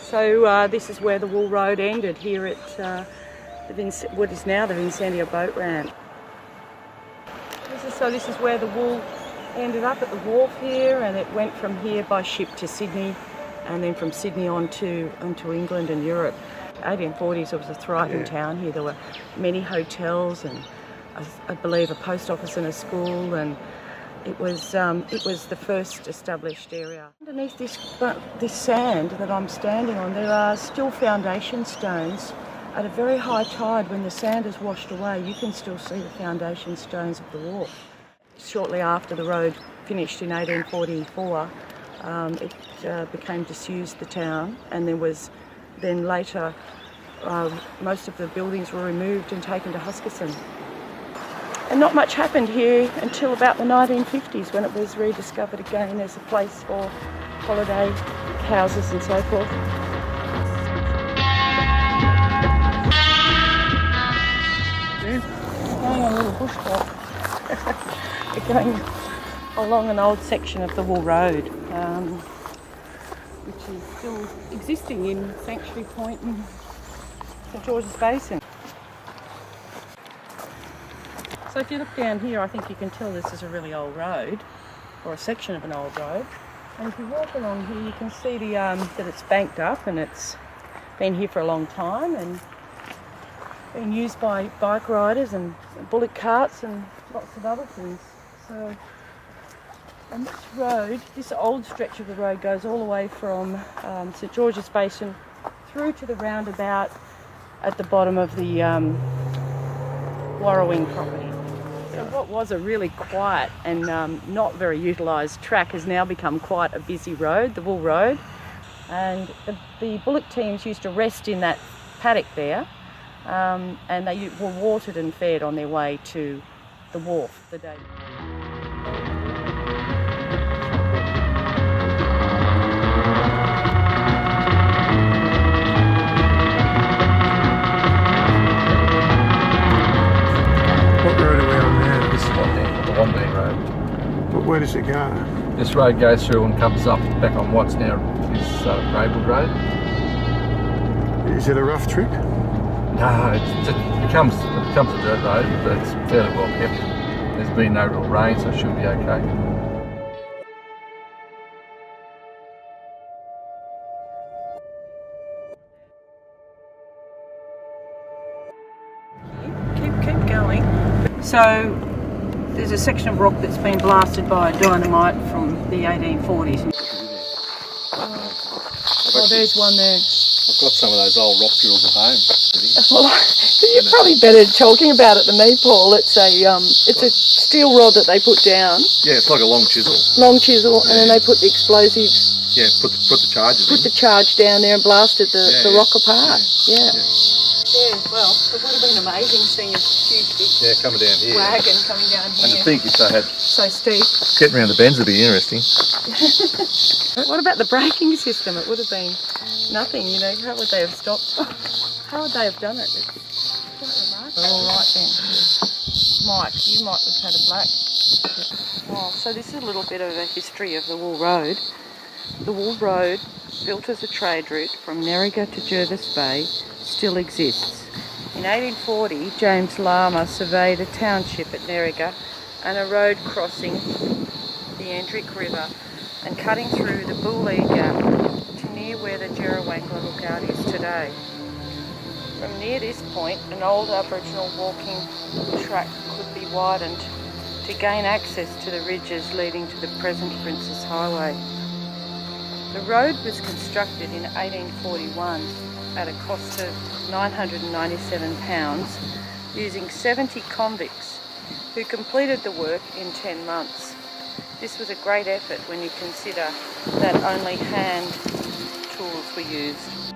So this is where the Wool Road ended, here at what is now the Vincentia boat ramp. This is where the wool ended up at the wharf here, and it went from here by ship to Sydney, and then from Sydney onto England and Europe. 1840s, it was a thriving town here. There were many hotels and I believe a post office and a school, and it was the first established area. Underneath this sand that I'm standing on, there are still foundation stones. At a very high tide, when the sand is washed away, you can still see the foundation stones of the wharf. Shortly after the road finished in 1844, it became disused, the town, and then later most of the buildings were removed and taken to Huskisson. And not much happened here until about the 1950s, when it was rediscovered again as a place for holiday houses and so forth. Going on a little bushwalk. We're going along an old section of the Wool Road, which is still existing in Sanctuary Point and St George's Basin. So if you look down here, I think you can tell this is a really old road, or a section of an old road. And if you walk along here, you can see that it's banked up, and it's been here for a long time and been used by bike riders and bullock carts and lots of other things. So, and this road, this old stretch of the road, goes all the way from St George's Basin through to the roundabout at the bottom of the Warrawing property. So what was a really quiet and not very utilised track has now become quite a busy road, the Wool Road. And the bullock teams used to rest in that paddock there, and they were watered and fed on their way to the wharf the day. What road are we on now? This is the Wombean Road. But where does it go? This road goes through and comes up back on what's now is Greywood Road. Is it a rough trip? No, it becomes a dirt road, but it's fairly well kept. There's been no real rain, so it should be okay. Keep going. So there's a section of rock that's been blasted by dynamite from the 1840s. Oh, there's one there. I've got some of those old rock drills at home. Well, you're probably better talking about it than me, Paul. It's a steel rod that they put down. Yeah, it's like a long chisel. Long chisel, and then they put the explosives. Yeah, put the charges Put the charge down there and blasted the rock apart. Yeah. Well, it would have been amazing seeing a huge big coming down here. wagon coming down here. And to think if they had So steep. getting around the bends would be interesting. What about the braking system? It would have been nothing, you know. How would they have stopped? How would they have done it? It's quite remarkable. All right then. Mike, you might have had a black. Oh, so this is a little bit of a history of the Wool Road. The Wool Road, built as a trade route from Nerriga to Jervis Bay, still exists. In 1840, James Lama surveyed a township at Nerriga and a road crossing the Endrick River and cutting through the Boolee Gap to near where the Jerrawangla Lookout is today. From near this point, an old Aboriginal walking track could be widened to gain access to the ridges leading to the present Princes Highway. The road was constructed in 1841 at a cost of £997 using 70 convicts who completed the work in 10 months. This was a great effort when you consider that only hand tools were used.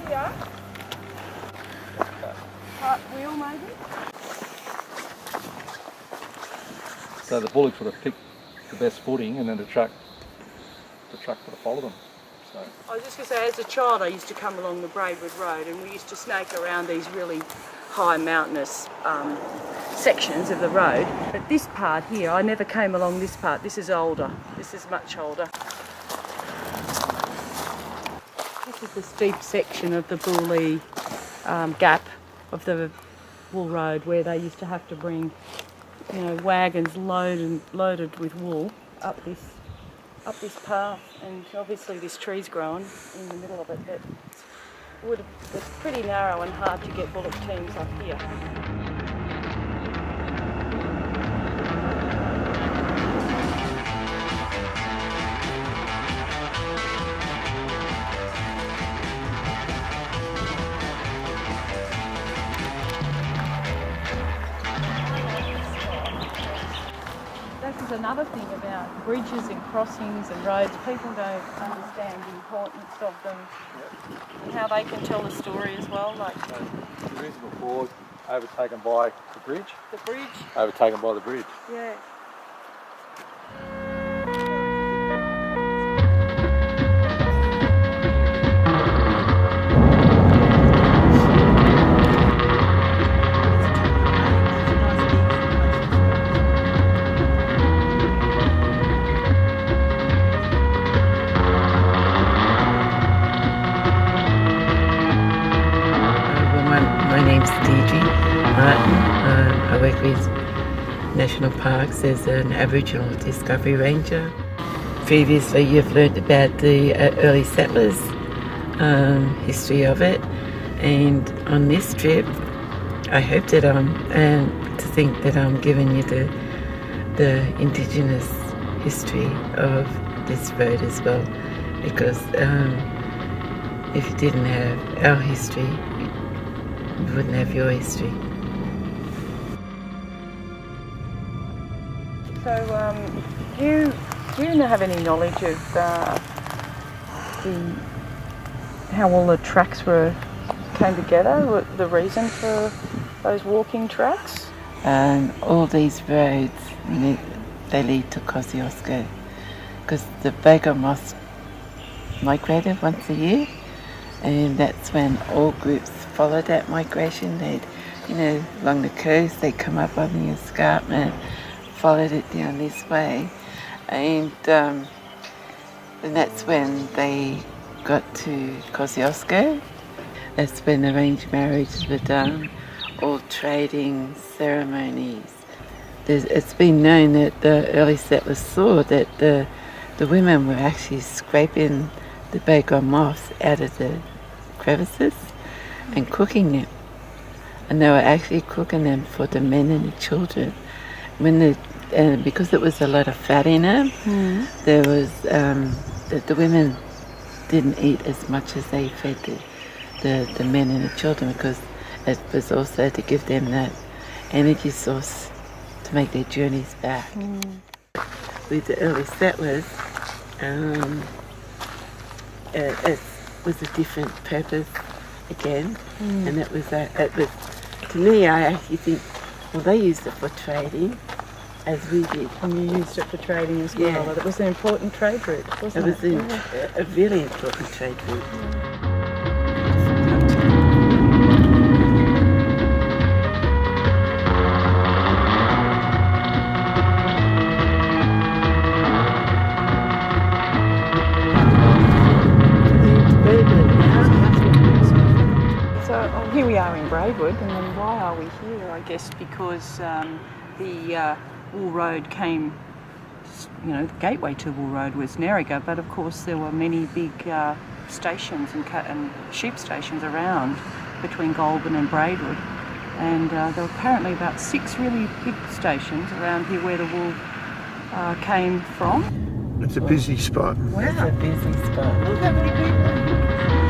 Yeah. Right wheel maybe. So the bullocks would have picked the best footing, and then the truck would have followed them. So I was just going to say, as a child I used to come along the Braidwood Road and we used to snake around these really high mountainous sections of the road. But this part here, I never came along this part. This is older. This is much older. This is the steep section of the Bullee Gap of the wool road where they used to have to bring, you know, wagons loaded with wool up this path, and obviously this tree's grown in the middle of it, but it's pretty narrow and hard to get bullock teams up here. This is another thing about bridges and crossings and roads. People don't understand the importance of them and how they can tell a story as well. Like the Invisible Ford, overtaken by the bridge. the bridge. Overtaken by the bridge. Yeah. My name's Deidre Martin. I work with National Parks as an Aboriginal Discovery Ranger. Previously you've learnt about the early settlers, history of it, and on this trip I hope that to think that I'm giving you the Indigenous history of this road as well, because if you didn't have our history, you wouldn't have your history. So, do you have any knowledge of how all the tracks came together? The reason for those walking tracks? All these roads, they lead to Kosciuszko, because the Baker moths migrated once a year, and that's when all groups follow that migration. They'd, along the coast, they'd come up on the escarpment, followed it down this way, and that's when they got to Kosciuszko. That's when arranged marriages were done, all trading ceremonies. It's been known that the early settlers saw that the women were actually scraping the Baker moths out of the crevices and cooking them, and they were actually cooking them for the men and the children. Because it was a lot of fat in them, there was the women didn't eat as much as they fed the men and the children, because it was also to give them that energy source to make their journeys back. With the early settlers, it was a different purpose again, and it was to me, I actually think, well, they used it for trading as we did. And you used it for trading as well. Yeah. It was an important trade route, wasn't it? It was a really important trade route. So here we are in Braidwood, and then why are we here? I guess because the Wool Road came, the gateway to Wool Road was Nerriga, but of course there were many big stations and sheep stations around between Goulburn and Braidwood, and there were apparently about 6 really big stations around here where the wool came from. It's a busy spot. It's a busy spot. Look how many people.